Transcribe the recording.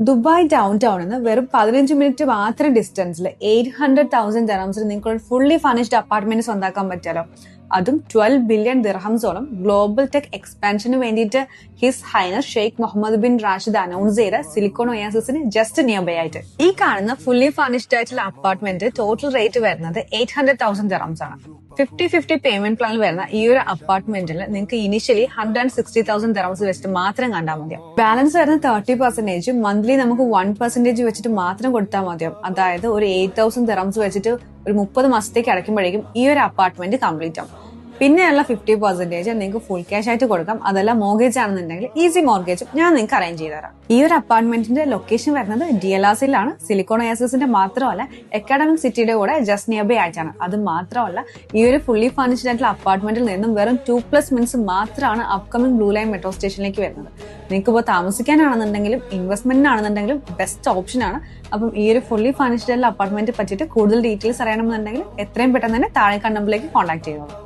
Dubai down ടൗണിൽ നിന്ന് വെറും 15 മിനിറ്റ് മാത്രം ഡിസ്റ്റൻസിൽ 800,000 ദിർഹംസിന് നിങ്ങൾക്ക് ഫുള്ളി ഫർണിഷ്ഡ് അപ്പാർട്ട്മെന്റ് സ്വന്താക്കാൻ പറ്റാലോ. അതും 12 ബില്യൺ ദിർഹംസോളം ഗ്ലോബൽ ടെക് എക്സ്പാൻഷന് വേണ്ടിയിട്ട് his highness Sheikh Mohammed bin Rashid announce ചെയ്ത സിലിക്കോൺ ഒയാസിസിന് ജസ്റ്റ് നിയർ ബൈ ആയിട്ട്. ഈ കാണുന്ന ഫുള്ളി ഫർണിഷ്ഡ് ആയിട്ടുള്ള അപ്പാർട്ട്മെന്റ് ടോട്ടൽ റേറ്റ് വരുന്നത് 800,000 ദിർഹംസ് ആണ്. 50-50 പേയ്മെന്റ് പ്ലാനിൽ വരുന്ന ഈ ഒരു അപ്പാർട്ട്മെന്റിൽ നിങ്ങൾക്ക് ഇനിഷ്യലി 160,000 ദിർഹംസ് വെച്ചിട്ട് മാത്രം കണ്ടാൽ മതിയാവും. ബാലൻസ് വരുന്ന 30% മന്ത്ലി നമുക്ക് 1% വെച്ചിട്ട് മാത്രം കൊടുത്താൽ മതിയാവും. അതായത് ഒരു 8,000 ദിർഹംസ് വെച്ചിട്ട് ഒരു 30 മാസത്തേക്ക് അടയ്ക്കുമ്പോഴേക്കും ഈ ഒരു അപ്പാർട്ട്മെന്റ് കംപ്ലീറ്റ് ആവും. പിന്നെയുള്ള 50% നിങ്ങൾക്ക് ഫുൾ ക്യാഷ് ആയിട്ട് കൊടുക്കാം. അതല്ല മോർഗേജ് ആണെന്നുണ്ടെങ്കിൽ ഈസി മോർഗേജും ഞാൻ നിങ്ങൾക്ക് അറേഞ്ച് ചെയ്തുതരാം. ഈ ഒരു അപ്പാർട്ട്മെന്റിന്റെ ലൊക്കേഷൻ വരുന്നത് DLRCയിലാണ്. സിലിക്കോൺ ഒയാസിസിന്റെ മാത്രമല്ല അക്കാഡമിക് സിറ്റിയുടെ കൂടെ ജസ്റ്റ് നിയർ ബൈ ആയിട്ടാണ്. അത് മാത്രമല്ല ഈ ഒരു ഫുള്ളി ഫർണിഷ്ഡ് ആയിട്ടുള്ള അപ്പാർട്ട്മെന്റിൽ നിന്നും വെറും 2+ മിനിറ്റ്സ് മാത്രമാണ് അപ്കമിംഗ് ബ്ലൂ ലൈൻ മെട്രോ സ്റ്റേഷനിലേക്ക് വരുന്നത്. നിങ്ങൾക്ക് ഇപ്പോൾ താമസിക്കാനാണെന്നുണ്ടെങ്കിലും ഇൻവെസ്റ്റ്മെന്റിനാണെന്നുണ്ടെങ്കിലും ബെസ്റ്റ് ഓപ്ഷൻ ആണ്. അപ്പം ഈ ഒരു ഫുള്ളി ഫർണിഷ്ഡ് ആയിട്ടുള്ള അപ്പാർട്ട്മെന്റ് പറ്റിയിട്ട് കൂടുതൽ ഡീറ്റെയിൽസ് അറിയണമെന്നുണ്ടെങ്കിൽ എത്രയും പെട്ടെന്ന് തന്നെ താഴെ നമ്പറിലേക്ക് കോൺടാക്ട് ചെയ്തോളൂ.